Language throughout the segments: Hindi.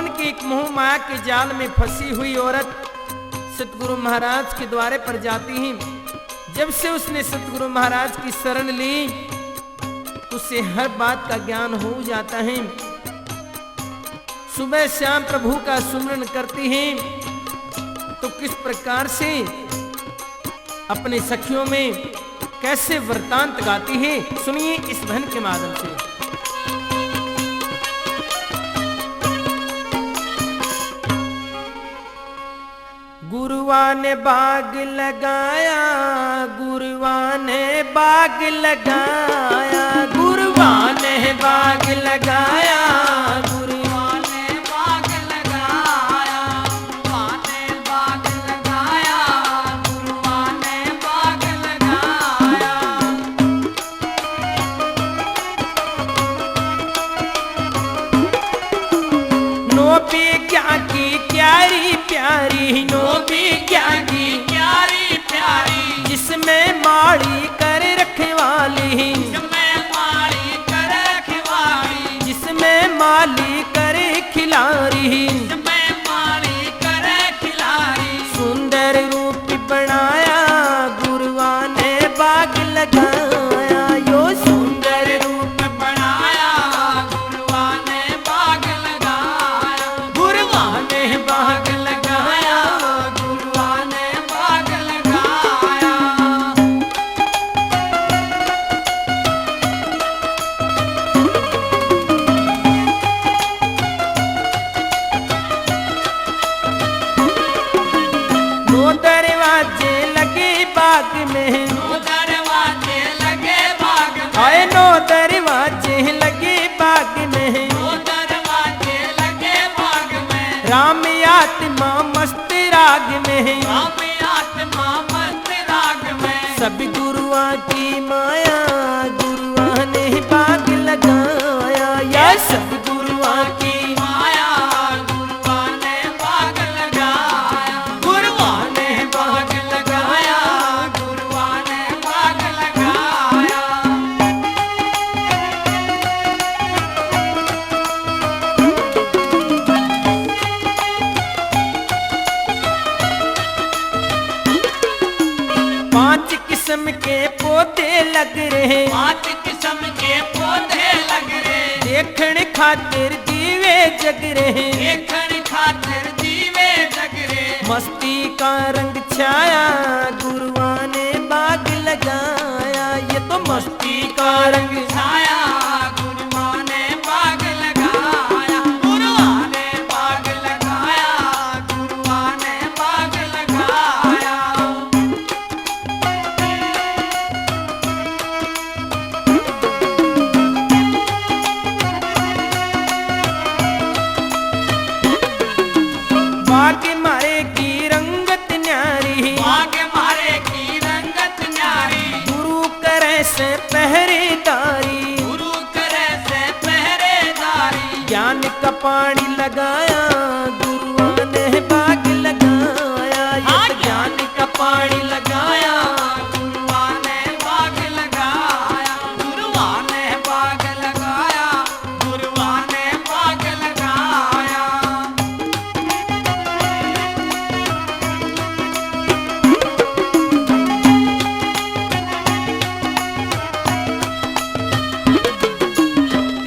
भगवान की एक मोह माया के जाल में फंसी हुई औरत सतगुरु महाराज के द्वारे पर जाती है। जब से उसने सतगुरु महाराज की शरण ली उसे हर बात का ज्ञान हो जाता है। सुबह शाम प्रभु का सुमरन करती है तो किस प्रकार से अपने सखियों में कैसे वृतांत गाती है, सुनिए इस भजन के माध्यम से। गुरुआ ने बाग लगाया, गुरुआ ने बाग लगाया, गुरुआ ने बाग लगाया, गुरुआ ने बाग लगाया, गुरुआ ने बाग लगाया, गुरुआ ने बाग लगाया। नो विज्ञा की क्यारी प्यारी, नो विज्ञा की प्यारी प्यारी, जिसमें माड़ी कर रखवाली, जिसमें माड़ी कर रखवाली, जिसमें माली कर खिलारी, जिसमें माली कर खिलारी। सुंदर रूप बनाया गुरुआ ने बाग लगाया, यो सुंदर रूप बनाया गुरुआ ने बाग लगाया, गुरुआ ने बाग लगाया, गुरुआ ने बाग लगाया। दो दरवाजे लगे बाग में, दो दरवाजे लगे बाग में, आए नो दरवाजे लगे बाग में, दो दरवाजे लगे बाग में। राम आत्मा मस्त राग में, राम आत्मा मस्त राग में। सब गुरुआ की माया गुरुआ ने बाग लगाया, या सब गुरुआ की माया गुरुआ ने बाग लगाया, गुरुआ ने बाग लगाया, गुरुआ ने बाग लगाया। पांच किस्म के पौधे लग रहे, पांच किस्म के पौधे लग रहे, देखने खातिर दीवे जग रहे, देखने खातिर दीवे जग रहे। मस्ती का रंग छाया गुरुआ ने बाग लगाया, ये तो मस्ती का रंग छाया गुरुआ ने बाग लगाया, गुरुआ ने बाग लगाया, गुरुआ ने बाग लगाया। बाग मारे की रंगत न्यारी, बाग मारे की रंगत न्यारी, गुरु करे से पहरेदारी, गुरु करे से पहरेदारी। ज्ञान का पानी लगाया गुरुआ ने बाग लगाया, ये ज्ञान का पानी लगाया गुरुआ ने बाग लगाया, गुरुआ ने बाग लगाया, गुरुआ ने बाग लगाया।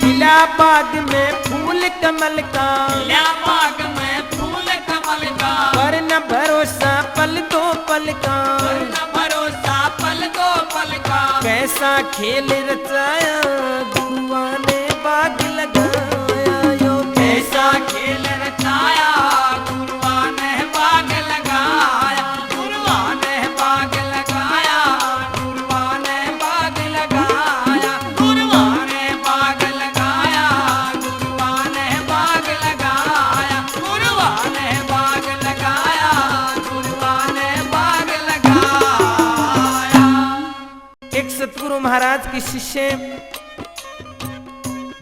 खिला बाग में फूल कमल का, खिला बाग में फूल कमल का, पर न भरोसा पल दो पल का, पर न भरोसा पल दो पल का। कैसा खेल रचाया गुरुआ ने बाग लगाया, यो कैसा खेल रचाया गुरुआ ने बाग लगाया, गुरुआ ने बाग लगाया, गुरुआ ने बाग लगाया, गुरुआ ने बाग लगाया, गुरुआ ने बाग लगाया, गुरुआ ने बाग लगाया, गुरुआ ने बाग लगाया। एक सतगुरु महाराज के शिष्य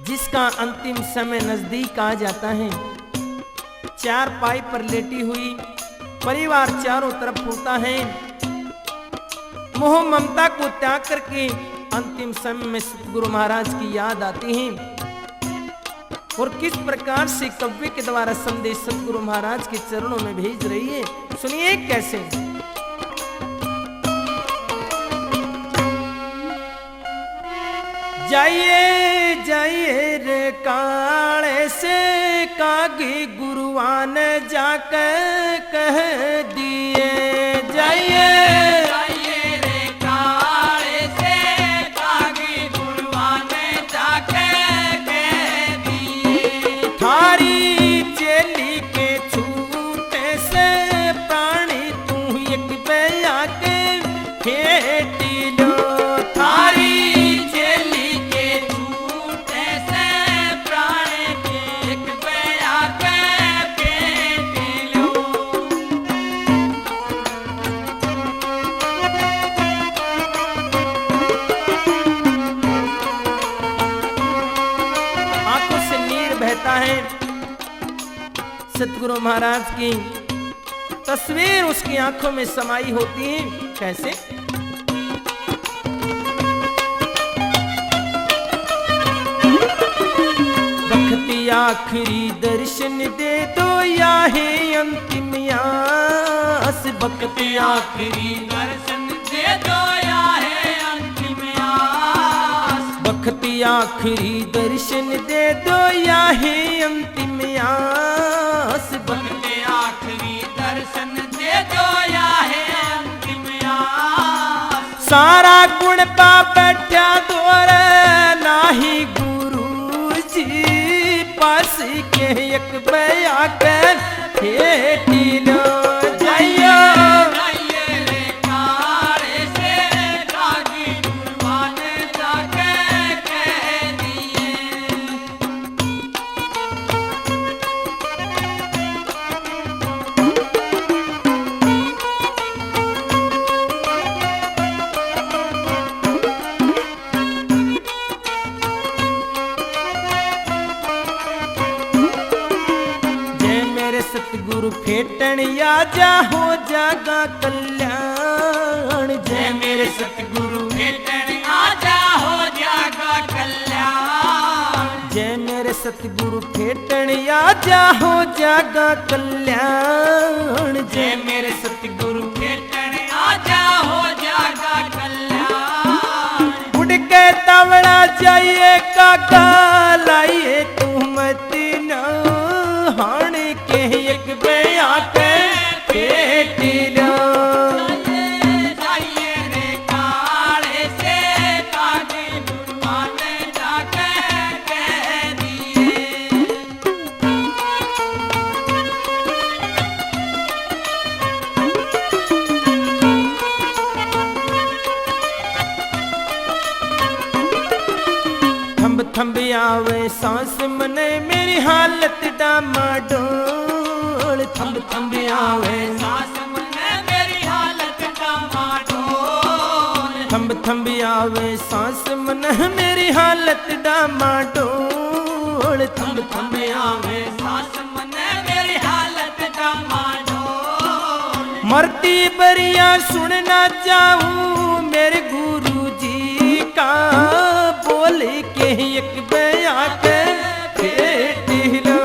जिसका अंतिम समय नजदीक आ जाता है, चार पाई पर लेटी हुई परिवार चारों तरफ होता है, मोह ममता को त्याग करके अंतिम समय में सतगुरु महाराज की याद आती है। और किस प्रकार से कव्य के द्वारा संदेश सतगुरु महाराज के चरणों में भेज रही है। सुनिए कैसे। जाइए जाइए रे काले से कागी गुरुआन जाकर कह दिए। जाइए सतगुरु महाराज की तस्वीर उसकी आंखों में समाई होती है। कैसे। बख्ती आखिरी दर्शन दे दो या है अंतिम आस। बख्ती आखिरी दर्शन दे दो या है अंतिम आस। बख्ती आखिरी दर्शन दे दो या है अंतिम आस। बख्ती आखिरी दर्शन दे दो या है अंतिम आस। सारा गुण पा बैठा दौर नाही गुरु जी पास के एक बया कर फेटी लो। जाइयो सतगुरु फेटन या जा हो जागा कल्याण। जय मेरे सतगुरु फेटन आजा हो जागा कल्याण। जय मेरे सतगुरु फेटन या जा हो जागा कल्याण। जय मेरे सतगुरु फेटन आजा हो जागा कल्याण। उड़ के तवड़ा जाइए काका लाइए तू मत ना हाण के एक बया के फेटी लो। जाइए रे काले से कागे गुरुआन जाके कह दिए। थंब थंब आवे सांस मने मेरी हालत डामाडोल। थंब थंब आवे सांस मने मेरी हालत डामाडोल। थंब थंब आवे सांस मने मेरी हालत डामाडोल। थंब थंब आवे सांस मने मेरी हालत डामाडोल। मरती बरिया सुनना चाहूं मेरे गुरु जी का बोल के एक बया के फेटी लो।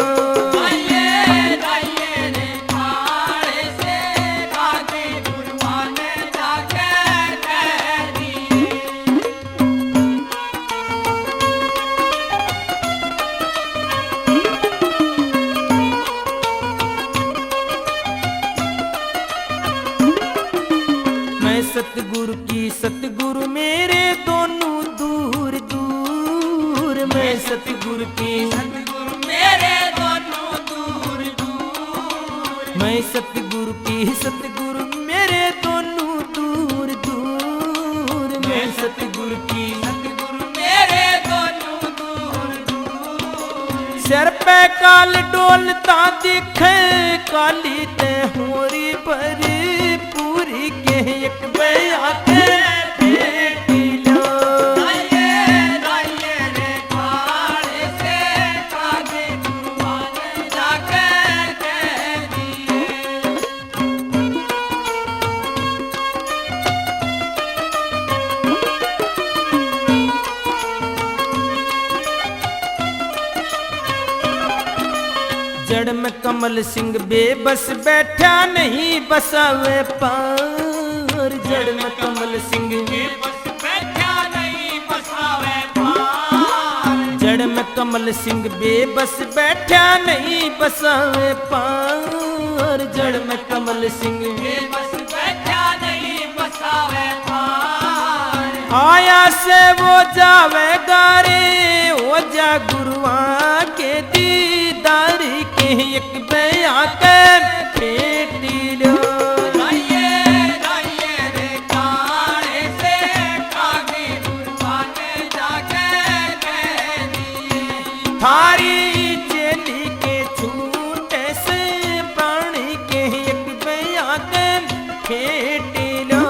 सतगुरु की सतगुरु मेरे दोनों दूर दूर। मैं सतगुरु की सतगुरु मेरे दोनों दूर दूर। मैं सतगुरु की सतगुरु मेरे दोनों दूर दूर। मैं सतगुरु की सतगुरु मेरे दोनों दूर दूर। सिर पे काल डोलता दिखे काली ते होरी पर पूरी के एक बया के फेटी लो। जाइए रे काले से कागे गुरुआन जाके कह दिए। जड़ में कमल सिंह बेबस बैठा नहीं बसावे पार। जड़ में कमल सिंह बेबस बैठा नहीं बसावे पार। जड़ में कमल सिंह बेबस बैठा नहीं बसावे पार। जड़ में कमल सिंह बेबस बैठा नहीं बसावे पार। आया से वो जावे गारे हो जा गुरुआ के दीदार के एक बया के फेटी लो। रे काले से कागे गुरुआ के जाके कह दिए। थारी चेली के छूटे से प्राणी के एक बया के फेटी लो।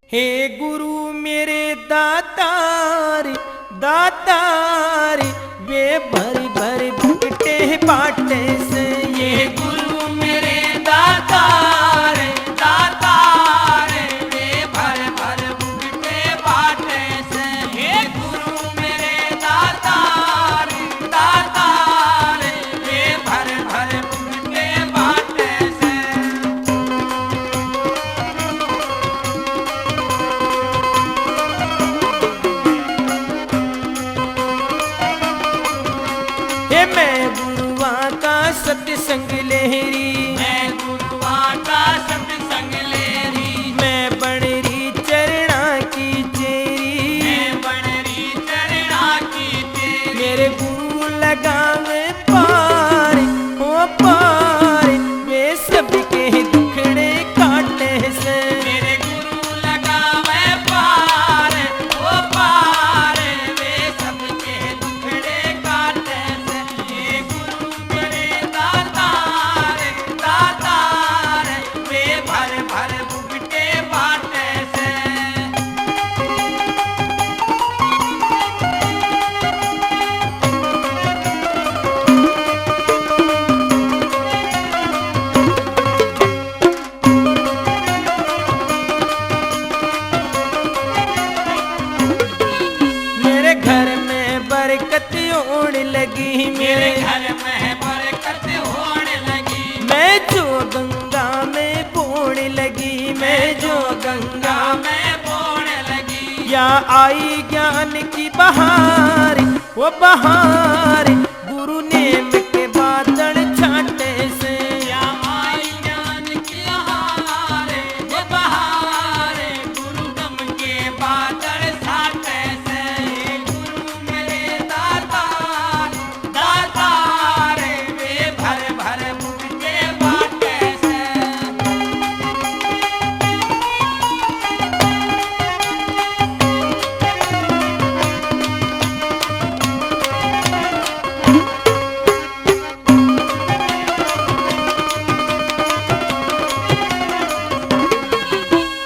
हे गुरु मेरे दातारी दातारी वे भरी भरी बुकटे बाटे से। ये गुरु मेरे दातार दातार वे भर भर बुकटे बाटे से। हे गुरु मेरे दातार दातार वे भर भर बुकटे बाटे से। हे मैं गुरुआ का सत्संग लहरी। मैं गुरुआ का सत्संग लेरी। मैं बनरी चरणा की चेरी। मैं बनरी चरणा की तेरी। मेरे गुरु लगावे पार हो पार वे सबके दुखड़े काटे से। मेरे गुरु लगावे पार ओ पार वे सबके दुखड़े काटे से। ये गुरु मेरे दातार दातार वे भर भर बुकटे बाटे से। मेरे घर में बरकत होने लगी। मेरे घर में बरकत होने लगी। मैं जो गंगा में बोने लगी। मैं जो गंगा मैं बोने लगी। या आई ज्ञान की बहार वो बहार गुरु नेम के बादल छाटे से। या आई ज्ञान की हार वो बहार गुरु गम के बादल छाटे से। ये गुरु मेरे दातार दातार वे भर भर बुकटे बाटे से।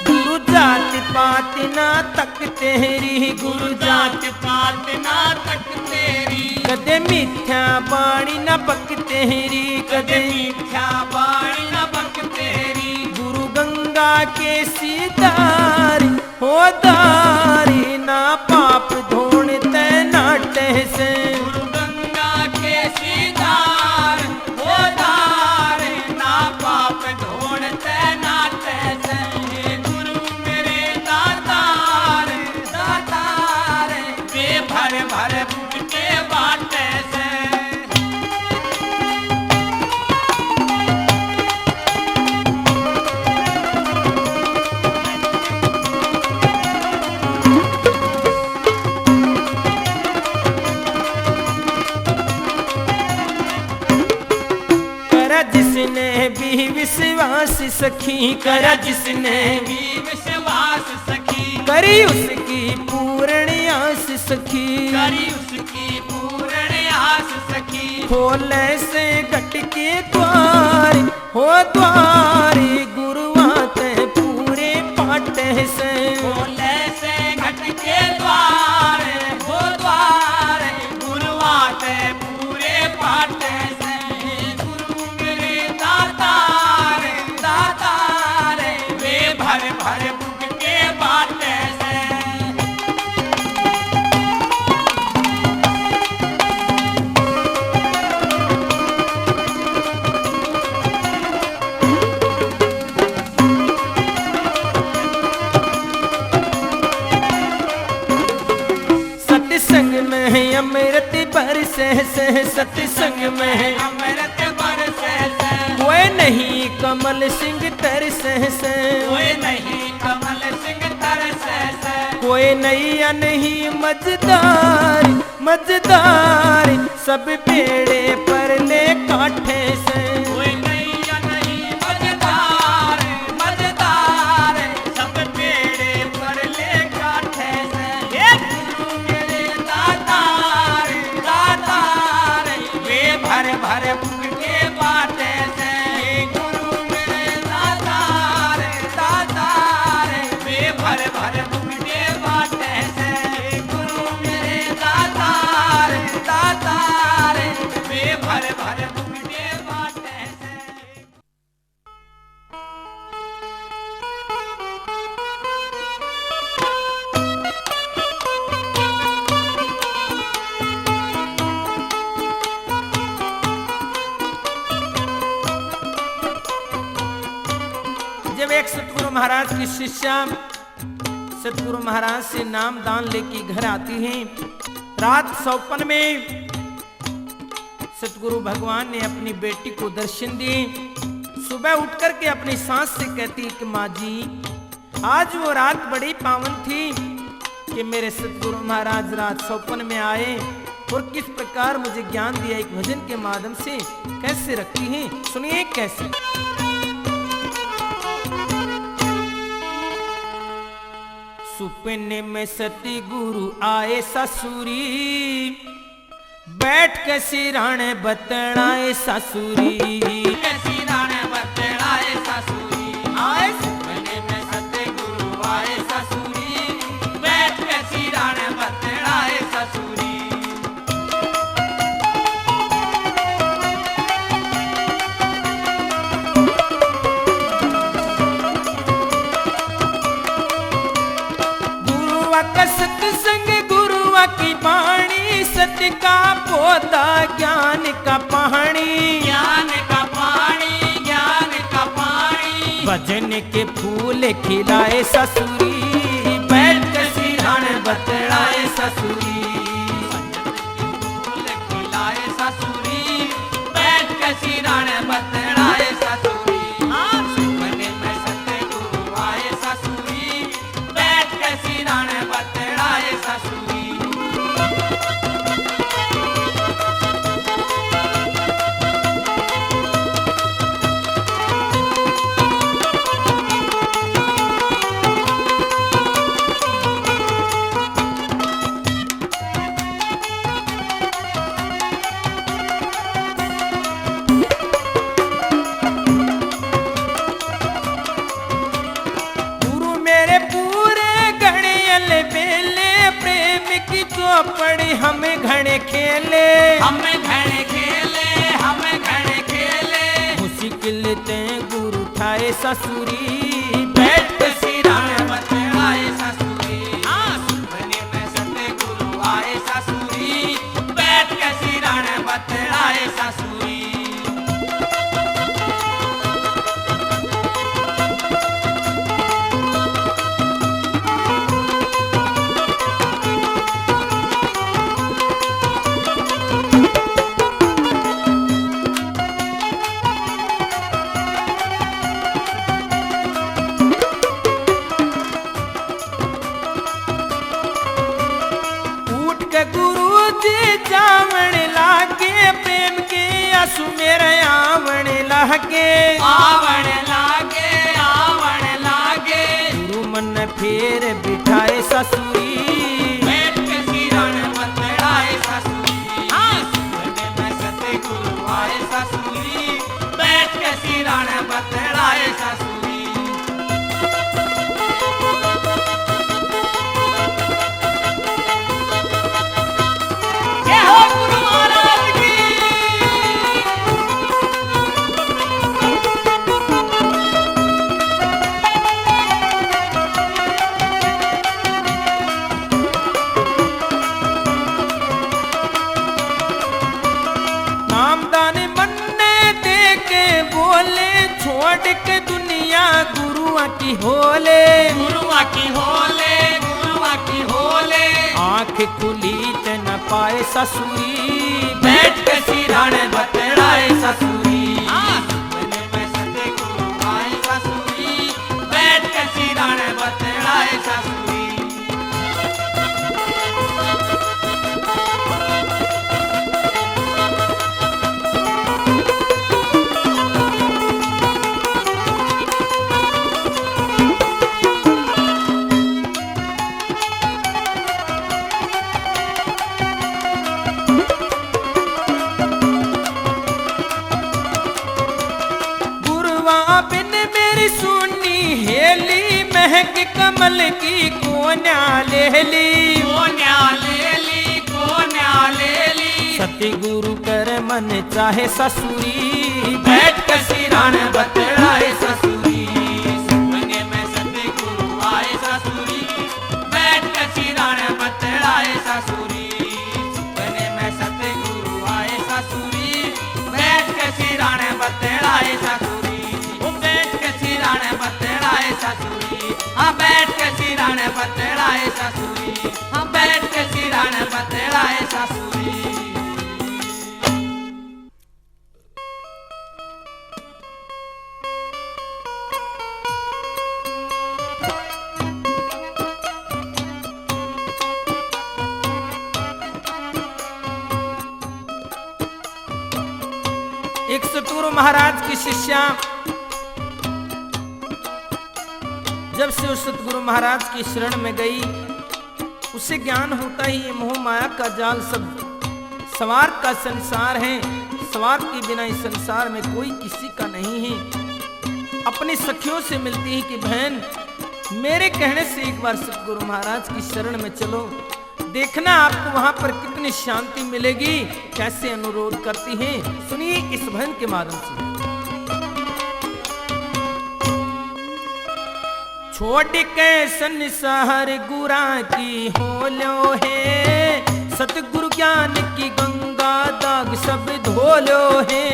गुरु जाति पात ना तक तेरी। गुरु जात पात ना तक तेरी। कदे मिथ्या बाणी न बक तेरी। कदे कदे मीठा बाणी न बक तेरी। गुरु गंगा के सीधारी हो दारी ना पाप धोण ते नाटे से। गुरु गंगा के सीधार हो धार ना पाप धोण ते नाटे से। ये गुरु मेरे दातार दातार वे भर भर बुकटे बाटे से। करा जिसने भी विश्वास सखी। करा जिसने भी विश्वास सखी। करी उसकी पूर्ण आस सखी। करी उसकी पूर्ण आस सखी। खोले से घट के द्वार हो द्वारी गुरुआ ते पूरे पाटे से। खोले से घट के द्वार हो द्वार से, कोई नहीं कमल सिंह तरसे से, कोई नैया नहीं मझदार मझदार, सब बेड़े पर ले काठे से। कोई नैया नहीं मझदार मझदार, सब बेड़े पर ले काठे से। ये गुरु मेरे दातार दातार, वे भर भर के बाटे से। ये गुरु मेरे दातार दातार, वे भर भर के बाटे से। ये गुरु मेरे दातार दातार, वे भर भर के बाटे से। जब एक सतगुरु महाराज की शिष्या सतगुरु महाराज से नाम दान लेके घर आती है, रात सौपन में सतगुरु भगवान ने अपनी बेटी को दर्शन दिए। सुबह उठ करके अपनी सास से कहती कि माँ जी, आज वो रात बड़ी पावन थी कि मेरे सतगुरु महाराज रात सौपन में आए और किस प्रकार मुझे ज्ञान दिया एक भजन के माध्यम से। कैसे रखती हैं, सुनिए कैसे। सुपने में सती गुरु आए ससुरी, बैठ के सिराने बतड़ाए ससुरी। सिराने बतड़ाए ससुरी, आए सुपने में सते गुरु आए ससुरी, बैठ के सिराने बतड़ाए ससुरी। गुरुआ का सत्संग गुरुआ की वाणी, सत्य का पौधा ज्ञान का पानी। ज्ञान का पानी ज्ञान का पानी, भजन के फूल खिलाए ससुरी, बैठ के सिराने बतड़ाए ससुरी। फूल खिलाए ससुरी, बैठ के सिराने बतड़ाए ससुरी। सुपने में सते गुरु आए ससुरी, बैठ के सिराने बतड़ाए ससुरी। गुरु मेरे पूरे गणियल बेले, प्रेम की चौपड़ी हमें घने खेले। हमें घने खेले हमें घने खेले, मुश्किल ते गुरु ठाए ससुरी, बैठ के सिराने बतड़ाए ससुरी। सुपने में सते गुरु आए ससुरी, बैठ के सिराने बतड़ाए ससुरी। उठ के गुरु जी जावण लागे, प्रेम के आंसू मेरे आवण लागे। आवण लागे आवण लागे, गुरु मन फेर बिठाए ससुरी, बैठ के सिराने बतड़ाए ससुरी। सुपने में सते गुरु आए ससुरी, बैठ के सिराने बतड़ाए ससुरी। जय हो गुरु महाराज की। नामदान मन दे के बोले, छोड़ के दुनिया गुरुआ की होले। गुरुआ की होले गुरुआ की होले, आंख खुली त न पाए ससुरी, बैठ के सिराने बतड़ाए ससुरी। सुपने में सते गुरु आए ससुरी, सुनी हेली महक कमल की कोन्या ले ली सतगुरु कर मन चाहे ससुरी बैठ के सिरान बतलाए ससुरी सपने में सतगुरु आए ससुरी बैठ के सिरान बतलाए ससुरी सपने में सतगुरु आए ससुरी बैठ के सिरान बतलाए ससुरी वो बैठ के सिरान बतलाए ससुरी हाँ बैठ के सिरान बतलाए ससुरी हाँ बैठ के सिरान बतलाए ससुरी। एक सतगुरु महाराज की शिष्या जब से उस सतगुरु महाराज की शरण में गई उसे ज्ञान होता ही ये मोह माया का जाल सब सवार का संसार है, सवार के बिना इस संसार में कोई किसी का नहीं है। अपनी सखियों से मिलती है कि बहन मेरे कहने से एक बार सतगुरु महाराज की शरण में चलो, देखना आपको वहां पर कितनी शांति मिलेगी। कैसे अनुरोध करती हैं सुनिए इस भजन के माध्यम से। छोड़ के संसार गुरा की होलो है सतगुरु ज्ञान की गंगा दाग सब धोलो है।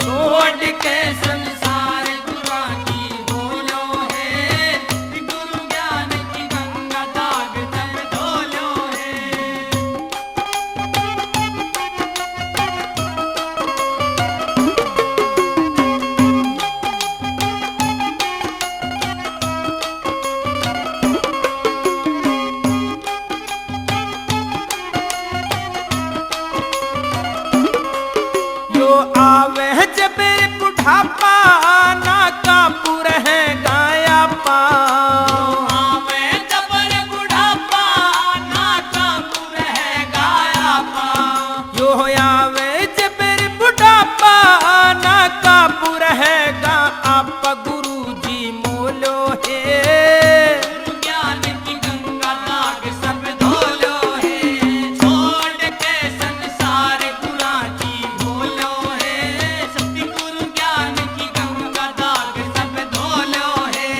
छोड़ के संसार गुरा की होलो है गुरु ज्ञान की गंगा दाग सब धोलो है। आवे जब बुढ़ापा ना कापुर है गाया पा आवे जब बुढ़ापा ना कापुर है गाया पा यो आवे जब बुढ़ापा ना कापुर है गा आप गुरु जी मोलो है गुरु ज्ञान की गंगा दाग सब धोलो है। छोड़ के संसार गुरा की भोलो है सतगुरु ज्ञान की गंगा दाग सब धोलो है।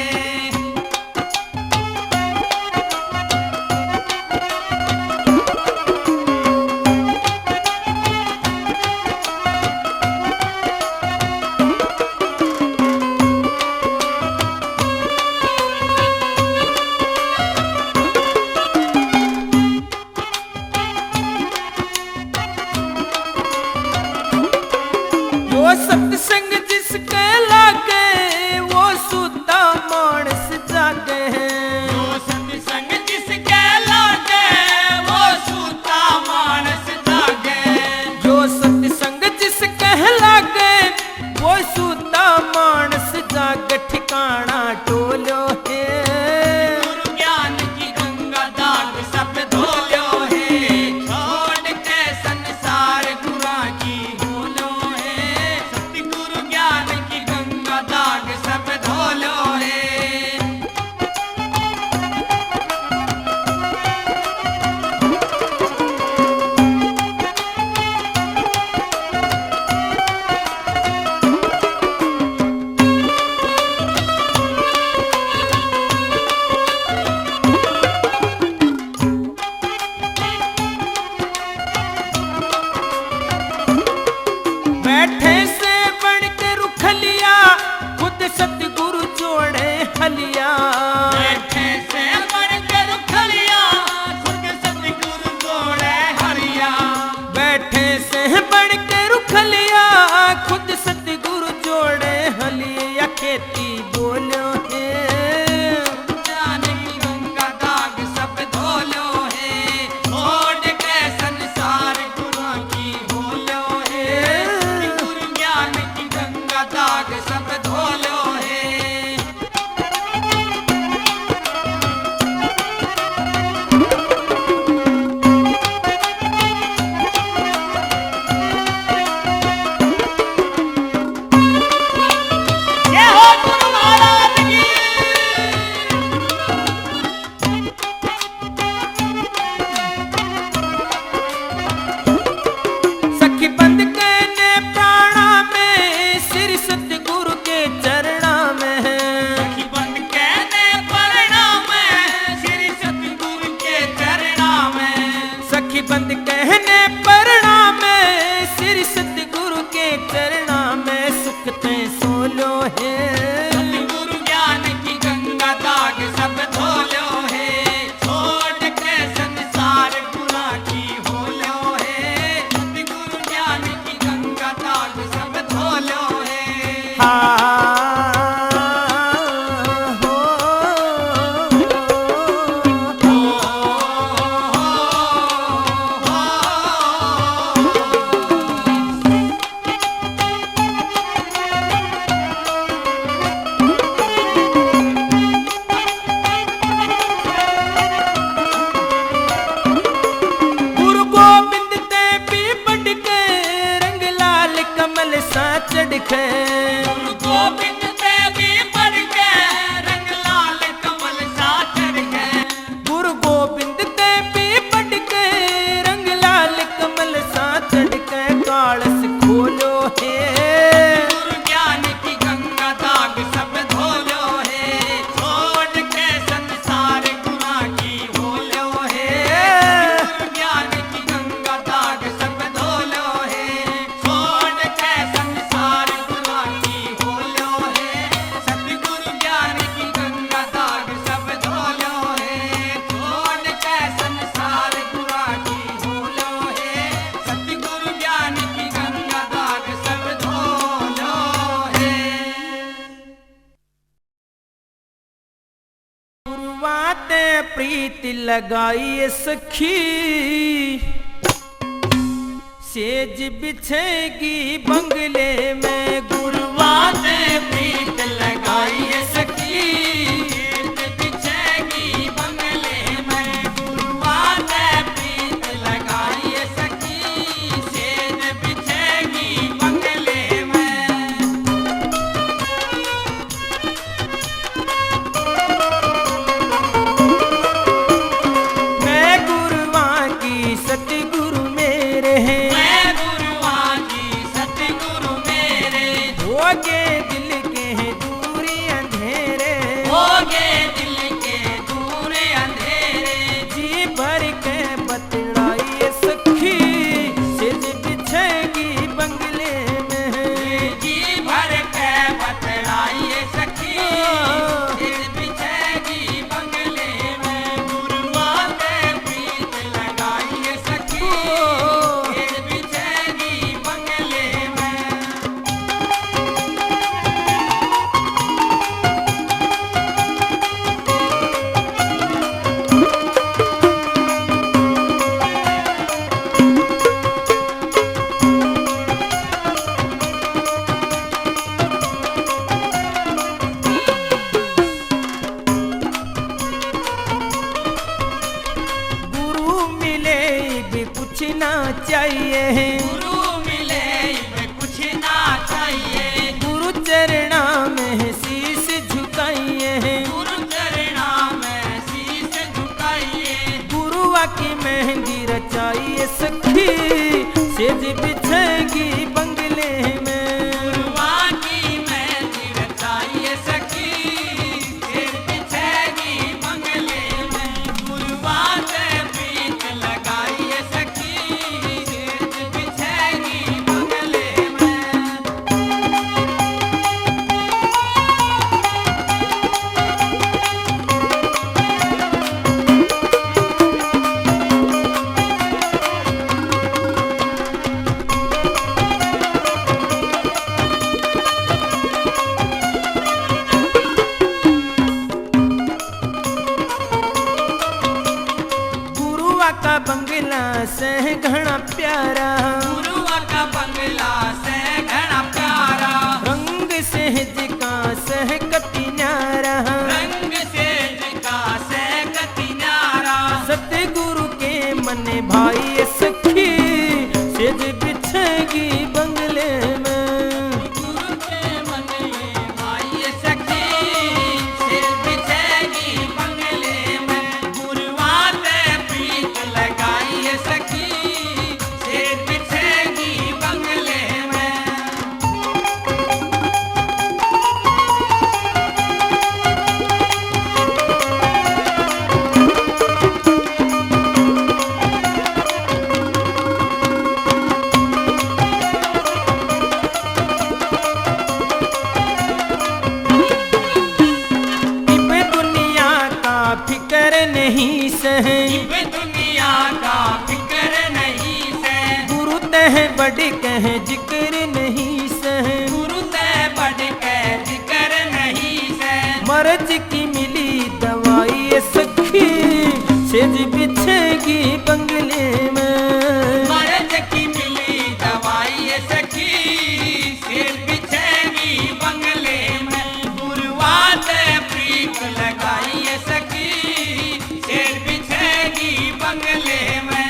यो सत्संग जिसके लागे वो सुता मानस जागे जो सत्संग जिसके लागे वो सूता मानस जागे। जो सत्संग जिसके लागे वो सुता मानस जाग ठिकाना टोलो है। गुरु ज्ञान की गंगा दाग सब धोलो है। छोड़ के संसार गुरा की भोलो है सतगुरु ज्ञान की गंगा दाग सब धोलो है। बैठे से बन के रुख लिया खुद सतगुरु जोड़े हलिया। बैठे से बढ़ के रुख लिया खुद सतगुरु जोड़े हरिया। बैठे से बन के रुख लिया खुद सतगुरु जोड़े हलिया खेती बोलो है। ज्ञान की गंगा दाग सब धोलो है। छोड़ के संसार गुरा की भोलो है गुरु ज्ञान की गंगा दाग सब धोलो है। गुरुवाते प्रीत लगाई सखी, सेज बिछेगी बंगले में। गुरुवाते प्रीत लगाई सखी, सेज बिछेगी बंगले में। गुरुवाते प्रीत लगाई सखी, सेज बिछेगी बंगले में। मैं गुरुआ की सतगुरु मेरे हैं, होगे दिल के हैं दूर अंधेरे, होगे दिल के दूर अंधेरे। जी भर के बतलाई सखी, सिर बिछेगी बंगले में। जी भर के बतलाई सखी, सिर बिछेगी बंगले में। गुरुवाते प्रीत लगाई सखी, सिर बिछेगी बंगले में। गुरु मिले भी कुछ ना चाहिए, गुरु मिले में कुछ ना चाहिए। गुरु चरणा में शीश झुकाइए, गुरु चरणा में शीश झुकाइए। गुरुआ की मेहंदी रचाइए सखी, सेज बिछेगी बंगले में। गुरुआ की मेहंदी रचाइए सखी, सिर बिछेगी बंगले में। गुरुवाते प्रीत लगाइए सखी, सिर बिछेगी बंगले में। गुरुआ का बंगला से घना प्यारा, गुरुआ का बंगला से घना प्यारा। रंग सहज का सह कति न्यारा, रंग सेज का से कति न्यारा। सतगुरु के मन भाई सखी, सेज बिछेगी बंगले में। गुरु के मन में भाई सखी, सिर बिछेगी बंगले में। गुरुवाते प्रीत लगाई सखी, सिर बिछेगी बंगले में। इब दुनिया का फिकर नहीं सहे, इब दुनिया का फिक्र नहीं से। गुरु तह बड़ कह जिक्र नहीं सहे। गुरु ते बढ़ के जिक्र नहीं से। मर्ज की मिली दवाई सखी, सेज बिछेगी बंगले में। मर्ज की मिली दवाई सखी, सिर बिछेगी बंगले में। गुरुवाते प्रीत लगाई सखी, सिर बिछेगी बंगले में।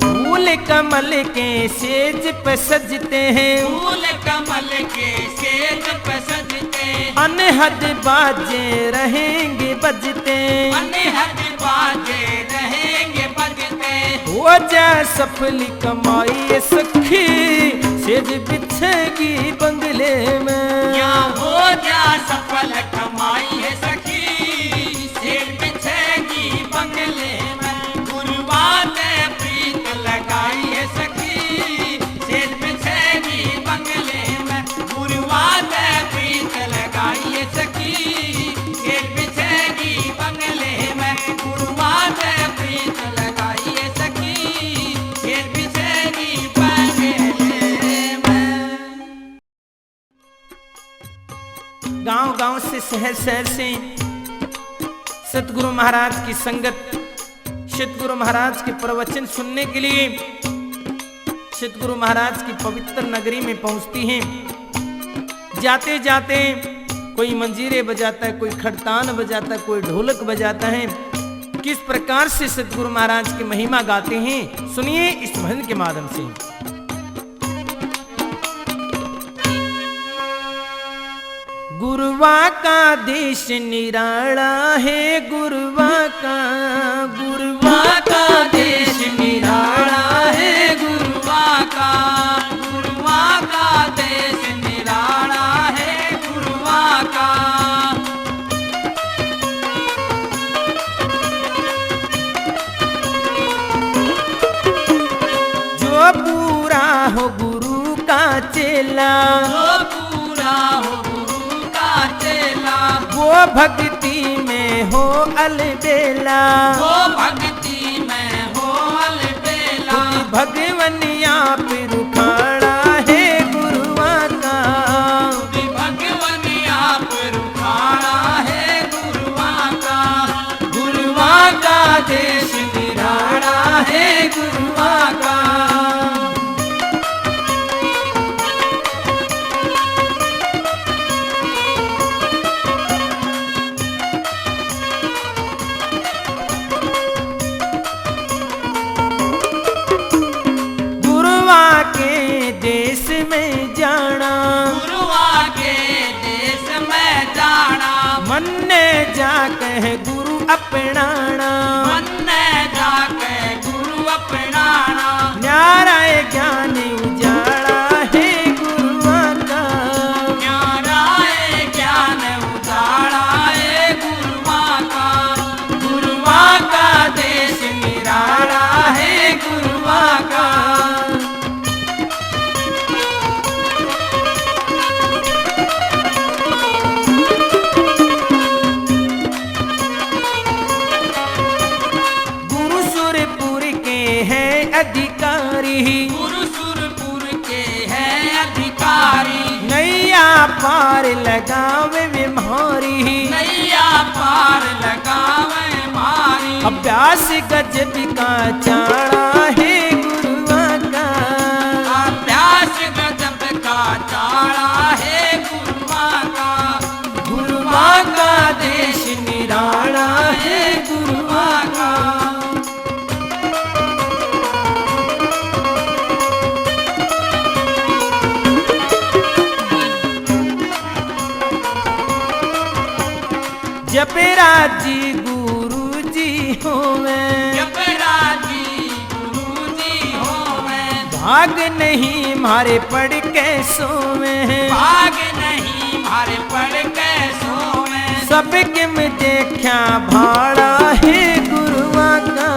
फूल कमल के सेज पे सजते हैं, फूल कमल के सेज पे सजते। अनहद बाजे रहेंगे बजते। अनहद बाजे रहेंगे बजते। हो जा सफल कमाई सखी, सेज बिछेगी बंगले में। या हो जा सफल कमाई है सखी, सिर बिछेगी बंगले में। गुरुवाते प्रीत लगाई है सखी, सिर बिछेगी बंगले में। गुरुवाते गांव-गांव से शहर-शहर से सतगुरु महाराज की संगत, सतगुरु महाराज के प्रवचन सुनने के लिए सतगुरु महाराज की पवित्र नगरी में पहुंचती हैं। जाते जाते कोई मंजीरे बजाता है, कोई खड़तान बजाता है, कोई ढोलक बजाता है। किस प्रकार से सतगुरु महाराज की महिमा गाते हैं, सुनिए इस भजन के माध्यम से। गुरुवा का देश निराला है, गुरुवा का देश निराला है, गुरुवा का देश निराला है, गुरुवा का। जो पूरा हो गुरु का चेला, जो पूरा हो गुरु का चेला, वो भक्ति में हो अलबेला, वो भक्ति में हो अलबेला। भगवन आप रुखाड़ा है, गुरुवा का भगवन आप रुखाड़ा है, गुरुवा का देश निराला है, गुरुवा का। देश में जाना, गुरुवा के देश में जाना, मन ने जाके गुरु अपनाना, मन ने जाके गुरु अपनाना। न्यारा ज्ञान उजाड़ा है, गुरुआ का न्यारा ज्ञान उजाड़ा है, गुरुवा का देश निराला है, गुरुवा का। अधिकारी, गुरु सुरपुर के हैं अधिकारी। नैया पार लगावे वे मारी, नैया पार लगावे मारी। अभ्यास गजब का चाड़ा है, गुरुआ का अभ्यास गजब का चाड़ा है, गुरुवा का देश निराला है, गुरुवा का। जपराजी गुरु जी होवे, जपराजी गुरु जी होवे। भाग नहीं मारे पढ़ के सोवे, भाग नहीं मारे पढ़ के सोवे। सबके में देखा भाड़ा है, गुरुआ का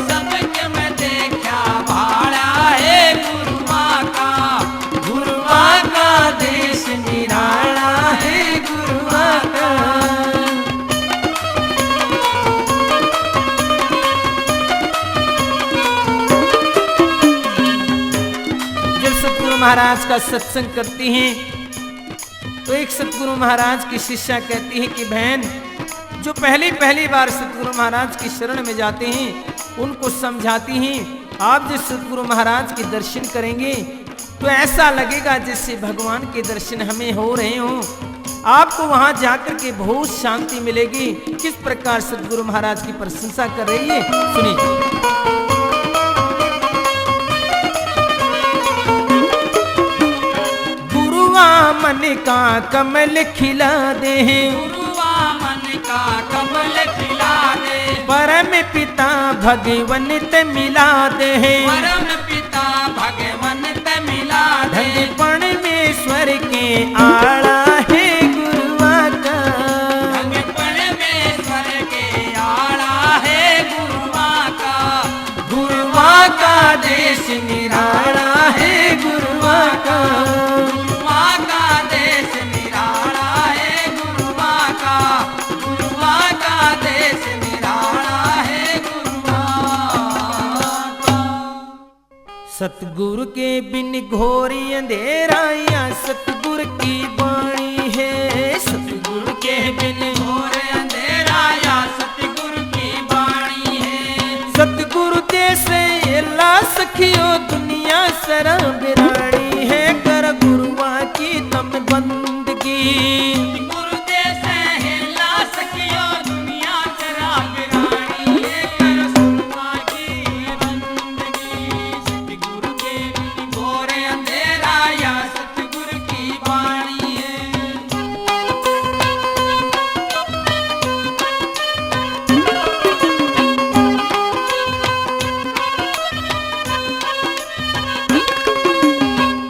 सबके में देखा भाड़ा है, गुरुवा का देश निराला है, गुरुवा का। महाराज का सत्संग करती हैं तो एक सतगुरु महाराज की शिष्या कहती है कि बहन, जो पहली बार सतगुरु महाराज की शरण में जाते हैं उनको समझाती हैं, आप जिस सतगुरु महाराज के दर्शन करेंगे तो ऐसा लगेगा जैसे भगवान के दर्शन हमें हो रहे हों। आपको वहां जाकर के बहुत शांति मिलेगी। किस प्रकार सतगुरु महाराज की प्रशंसा कर रही है, सुनिए। मन का कमल खिला दे, गुरुवा मन का कमल खिला दे। परम पिता भगवन ते मिला दे, परम पिता भगवन ते मिला दे। ढंग परमेश्वर के आड़ा है, गुरुवा का ढंग परमेश्वर के आड़ा है, गुरुवा का देश निराला है, गुरुवा का देश निराला है, गुरुवा का देश निराला है, गुरुवा का। सतगुरु के बिन घोरी अंधेरा, या सतगुरु की वाणी है। सखियो दुनिया सरा बिरानी है, कर गुरुआ की तम बंदगी। गुरुदेव से हेला सखियो दुनिया सरा बिरानी है, कर गुरुआ की बंदगी। सतगुरु के बिन घोर अंधेरा या सतगुरु की वाणी है।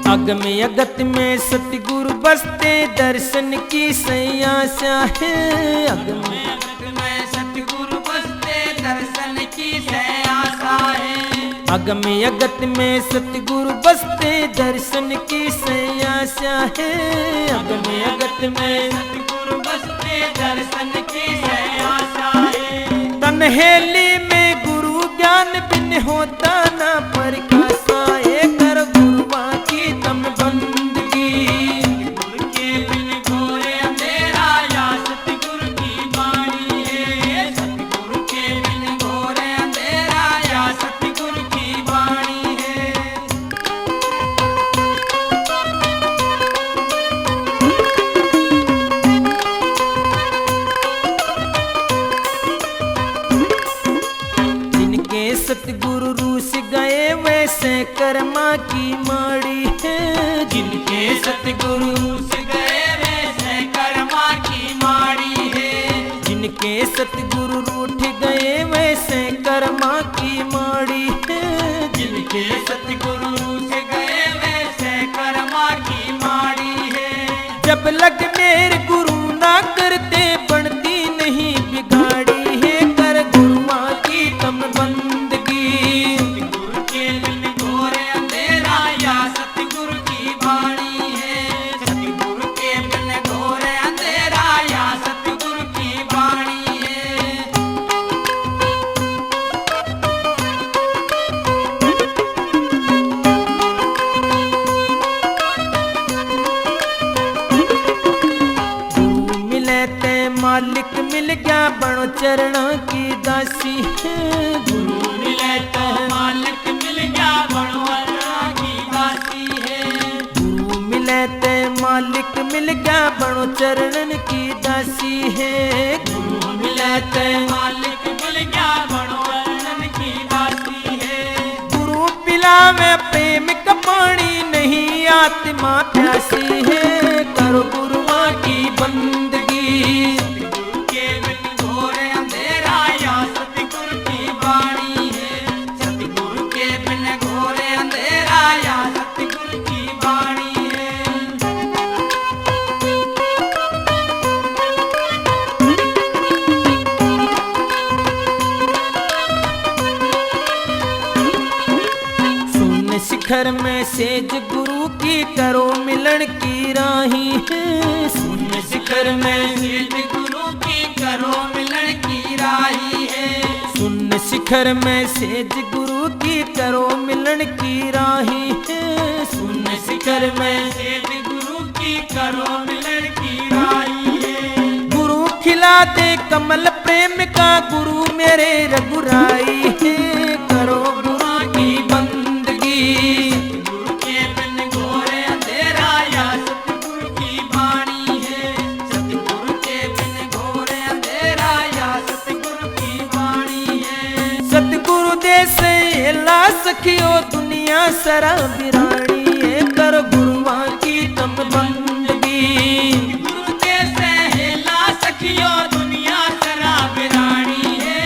अगम अगत में सतगुरु बसते, दर्शन की सयासा है। अगम में सतगुरु बसते, दर्शन की आशा है। अगम अगत में सतगुरु बसते, दर्शन की सयासा है। अगम अगत में सतगुरु बसते, दर्शन की आशा है। तन्हेली में गुरु ज्ञान बिन होता ना प्रकाशा, ये कर गुरुआ की तम बंदगी। गुरु के बिन घोर अंधेरा या सतगुरु की वाणी है। सतगुरु के बिन घोर अंधेरा या सतगुरु की वाणी है। जिनके सतगुरु रूस गए वैसे कर्मा की माड़ी है। जिनके सतगुरु से गए वैसे कर्मा की माड़ी है। जिनके सतगुरु रूठ गए वैसे कर्मा की माड़ी है। जिनके सतगुरु से गए वैसे कर्मा की माड़ी है। जब लग मेरे गुरु ना करते, बनती नहीं बिगाड़ी है, कर गुरुआ की तम बंदगी। गुरु के बिन घोर अंधेरा या सतगुरु की वाणी है। सतगुरु के बिन घोर अंधेरा या सतगुरु की वाणी है। गुरु मिले ते मालिक मिल गया, बनो चरणा की दासी है। गुरु मिले तो मालिक मिल गया, बनवरा की दासी है। गुरु मिले ते मालिक मिल गया, बनो चरणन की दासी है। गुरु मिले तो मालिक मिल गया, बनवरन की दासी है। गुरु पिलावे प्रेम का पानी, नहीं आत्मा प्यासी है, करो गुरुआ की बंदगी। गुरु के बिन घोर अंधेरा या सतगुरु की वाणी है। सतगुरु के बिन घोर अंधेरा या सतगुरु की वाणी है। सुन शिखर में सेज गुरु की, करो मिलन की राही है। सुन शिखर में सेठ गुरु की करो मिलन की राही है। सुन शिखर में सेज गुरु की, करो मिलन की राही है। सुन शिखर में सेठ गुरु की करो मिलन की राही है। गुरु खिला दे कमल प्रेम का, गुरु मेरे रघुराई है, करो गुरु की बंदगी। गुरु के बिन घोर अंधेरा या सतगुरु की वाणी है। सतगुरु के बिन घोर अंधेरा या सतगुरु की वाणी है। सतगुरु दे से ला सखियो दुनिया सरा बिरानी है, कर गुरुआ की तम बंदगी। गुरुदेव से हेला सखियो दुनिया सरा बिरानी है,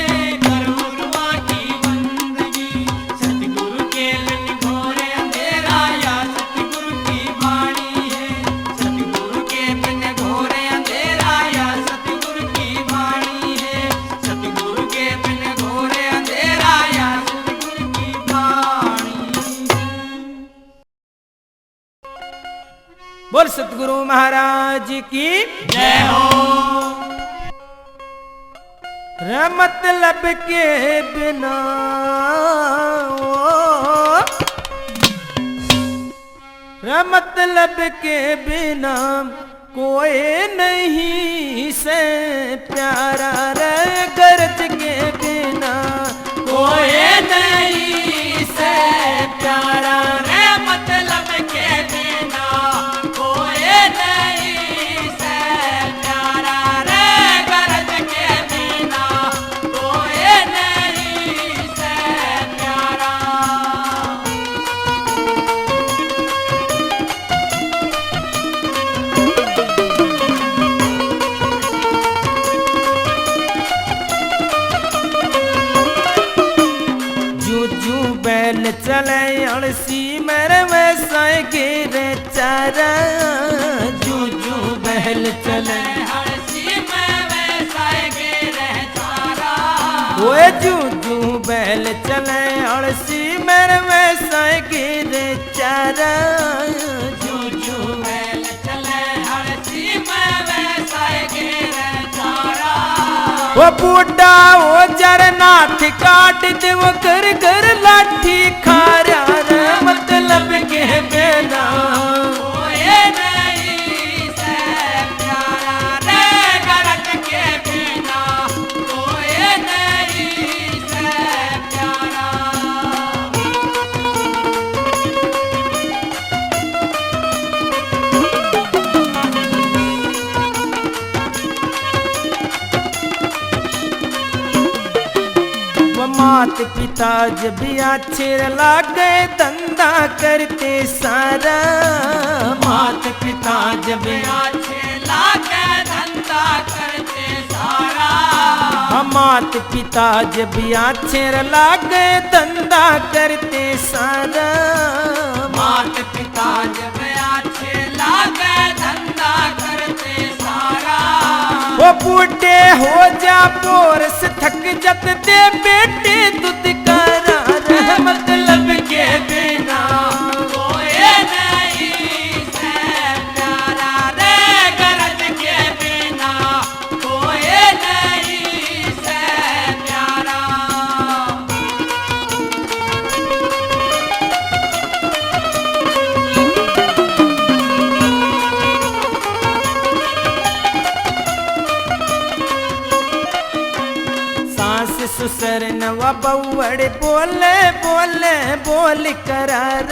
कर गुरुआ की बंदगी। सतगुरु के बिन घोर अंधेरा या सतगुरु की वाणी है। सतगुरु के बिन घोर अंधेरा या सतगुरु की वाणी है। सतगुरु के बिन घोर अंधेरा या सतगुरु की वाणी है। बोल सतगुरु महाराज की जय हो। मतलब के बिना मतलब के बिना कोई नहीं से प्यारा रे, गर्ज के बिना कोई नहीं से से प्यारा रे मतलब के बिना कोई नहीं से प्यारा रे गरज के बिना कोई नहीं से प्यारा जू बैल चले अड़सी मेरे वैसाए गिरे चारा जू बैल चले हरसी में वैसा गिरे चारा ओए जू बैल चले अड़सी मेरे वैसाए गिरे चारा जू बैल चले हरसी में वैसा गिरे चारा वो बूढ़ा वो जरनाथ काट दे वो कर कर लाठी खारा रे मतलब के बिना कोई नहीं से प्यारा रे गरज के बिना कोई नहीं से प्यारा वो मात पिता जब आछिर लागे धंधा करते सारा मात पिता जब अच्छे लागे धंधा करते सारा मात पिता जब आछिर लागे धंधा करते सारा मात पिता जब अच्छे लागे धंधा करते सारा वो बूढ़े हो जा पोरस थक जत दे बेटे दूध करा रे मतलब के बिना कोई नहीं से प्यारा रे गरज के बिना कोई नहीं से प्यारा सास ससुर नवा बउड़ बोले बोले बोल करार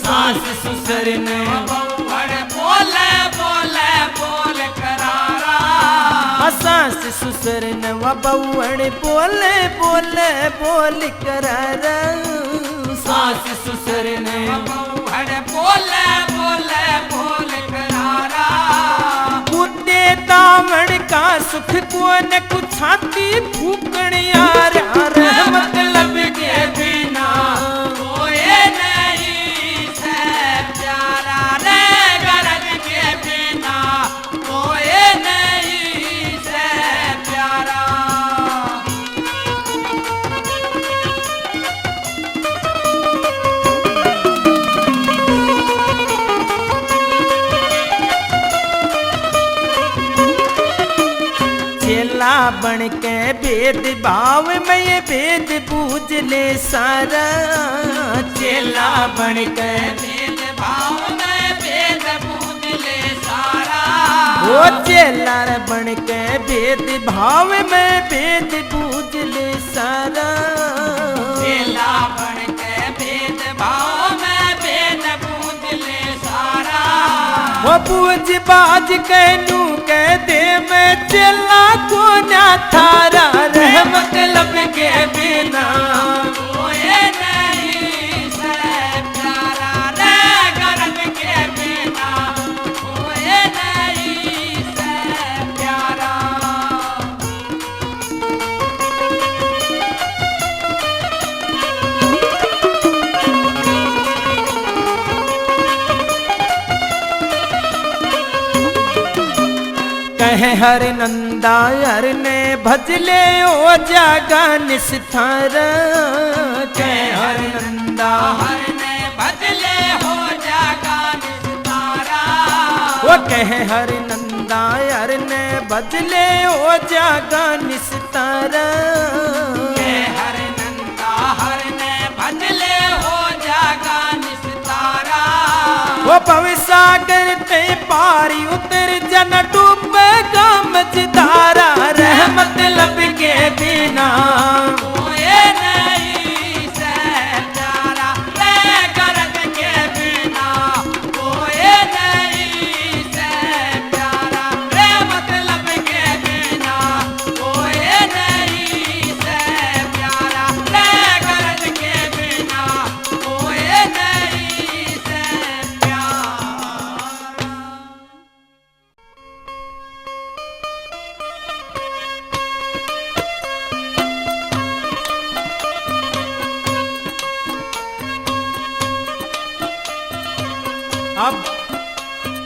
सास ससुर ने बड़े बोले बोले बोल करारा सास ससुर नवा बउड़ बोले बोले बोल करार सास ससुर ने बड़े बोले बोले बोल करारा कुत्ते दामन का सुख को न कुछ छाती फूकण यार मतलब के बिना कोई नहीं से प्यारा रे गरज के बिना कोई नहीं से प्यारा चेला बन के भेद भाव में ये भेद बूझ ले सारा चेला बन के भेद भाव में भेद बूझ ले सारा वो चेला बन के भेद भाव में भेद बूझ ले सारा चेला बन के भेद भाव में भेद बूझ ले सारा वो बूझ बाज कहनू कह दे मैं चेला को ना थारा रे मतलब के बिना कोई नहीं से प्यारा रे गरज के बिना कोई नहीं से प्यारा कहे हर नंदा हर ने भजले ओ जागा निस्तार कहे हर नंदा हर ने बदले हो जागा निस्तारा वो कहे हर नंदा हर ने भजले ओ जागा निस्तार के हर नंदा हर ने बदले हो जागा निस्तारा वो भवसागर ते पारी उतर जन डूबेगा मझधारा रहमत लब के बिना कोई नहीं से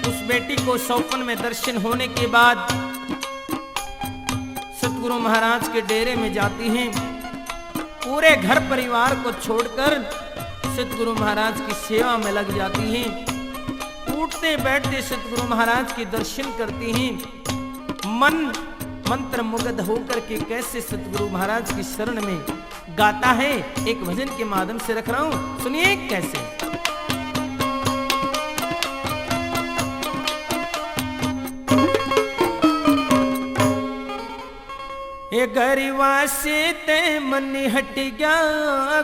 उस बेटी को सौपन में दर्शन होने के बाद सतगुरु महाराज के डेरे में जाती हैं। पूरे घर परिवार को छोड़कर सतगुरु महाराज की सेवा में लग जाती हैं। उठते बैठते सतगुरु महाराज के दर्शन करती हैं। मन मंत्र मुग्ध होकर के कैसे सतगुरु महाराज की शरण में गाता है, एक भजन के माध्यम से रख रहा हूं, सुनिए कैसे। ये गरीबा से ते मन हट गया,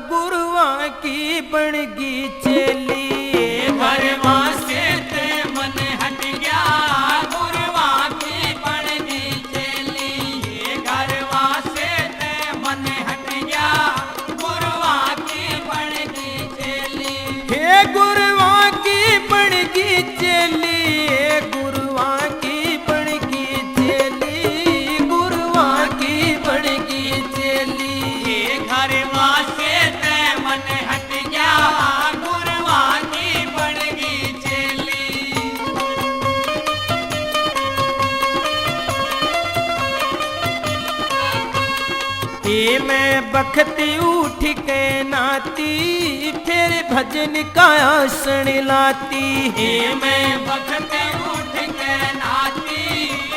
गुरुआ की बनगी चेली। गरीबा से ते मन हट गया, गुरुआ की बनगी चेली। गरीबा से ते मन हट गया, गुरुआ की बनगी चेली। हे गुरुआ की बनगी चेली, गुरुआ की बनगी चेली, गुरुआ की बनगी चेली। गरीबा से ते मन हट गया, गुरुआ की बनगी चेली। ये मैं बखती उठ के नाती, फिर भजन का आसन लाती। हे मैं बखते उठ के नाती,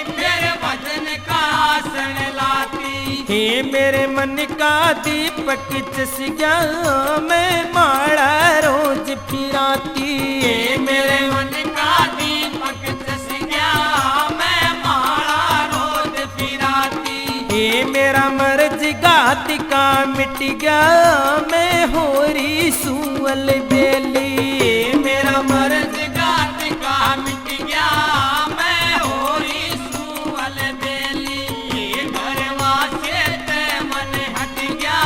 फिर भजन का आसन लाती। हे मेरे मन का दीपक चस गया, मैं माड़ा रोज फिराती। हे मेरे मन का दीपक जस गया, मैं माला रोज फिराती। हे मेरा मर्ज गात का मिट गया, मैं होरी सुअल बेली। मेरा मर्ज गात का मिट गया, मैं होरी सुअल बेली। घरवा से ते मन हट गया,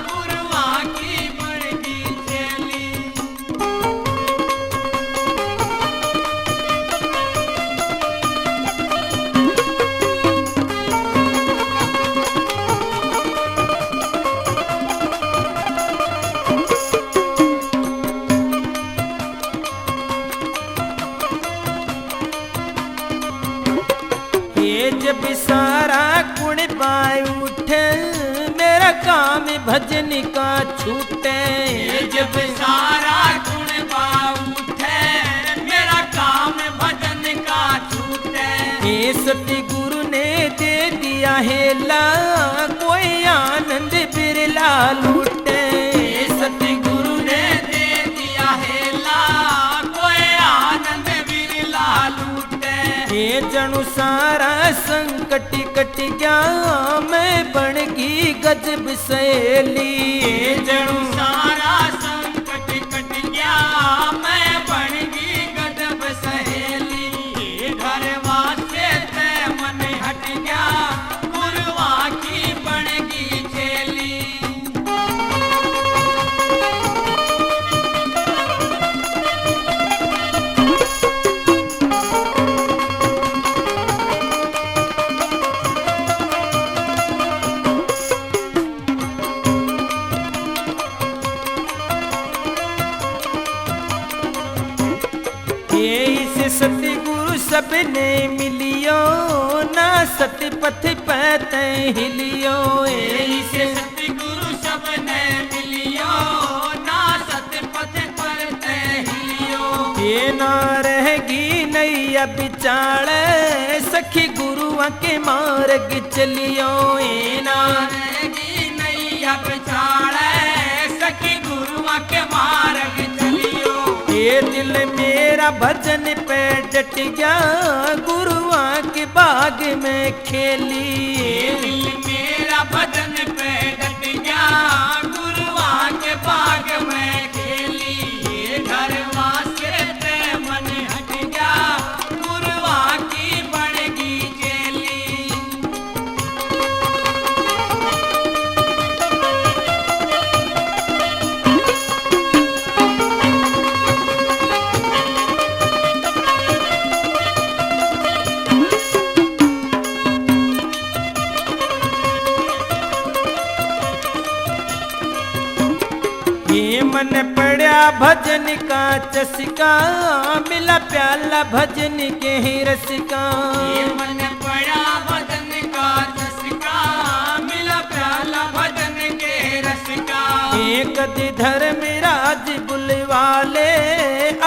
गुरुआ की बनगी चेली। ये जब सारा कुण पाए उठे, मेरा काम भजन का छूटे। जब सारा गुण उठे, मेरा काम भजन का छूटे। हे सती गुरु ने दे दिया हेला, कोई आनंद बिरला लूटे। सतगुरु ने दे दिया हेला, कोई आनंद बिरला लूटे। हे जणु सारा संकट कट गया, मैं बन गई गजब सहेली। जणु सारा संकट कट गया, मैं बन गई गजब सहेली। घरवा से ते मन हट गया, गुरुआ की बनगी चेली। हे इस सतगुरु सबने मिलियो, ना सत पथ पैते हिलियो। इसे सतगुरु सबने मिलियो, ना सत पथ पर ते हिलियो। ये ना रहेगी नैया बिचाले, सखी गुरुआ के मार्ग चलियो। ये ना रहेगी नैया बिछाड़े, सखी गुरुआ के मार्ग चलियो। ये दिल मेरा भजन पे डट गया, गुरुआ के बाग में खेली। दिल मेरा भजन पे डट गया, गुरुआ के बाग में खेली। घरवा से ते मन हट गया, गुरुआ की बनगी चेली। ये मन पड़ा भजन का चस्का, मिला प्याला भजन के ही रस का, ये मन पड़ा भजन का चस्का, मिला प्याला भजन के रस का। एक दी धर्मराज बुलवाले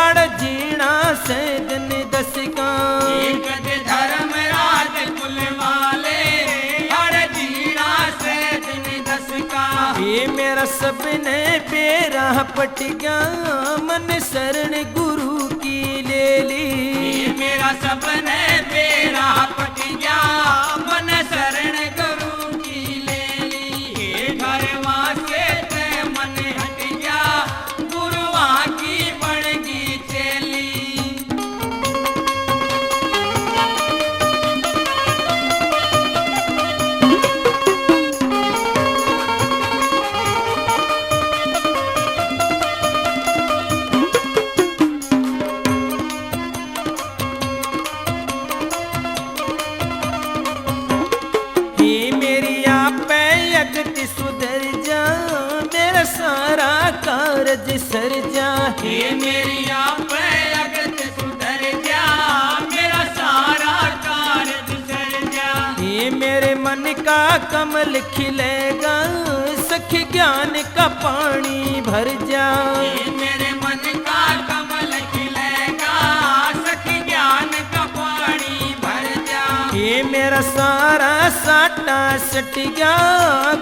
अड़ जीना से दिन दस का, एक दे धर्मराज कुलवाले हर जीना से दिन दस का। ये मेरा सबने बेरा पट गया, मन शरण गुरु की ले ली। ये मेरा सपने बेरा पट गया, मन शरण गुरु की ले ली। ये घर से ते मन हट गया, गुरुआ की बड़गी चेली। हे मेरी आप अगति सुधर जा, मेरा सारा कारज सर जा। हे मेरी आप अगत सुधर जा, मेरा सारा कार्य सर जा। ये मेरे मन का कमल खिलेगा, सखी ज्ञान का पानी भर जा। ये मेरे मन का कमल खिलेगा, सखी ज्ञान का पानी भर जा। ये मेरा सारा साटा सट गया,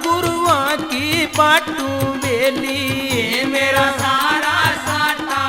गुरुआ की पाटू बेली। ये मेरा सारा साटा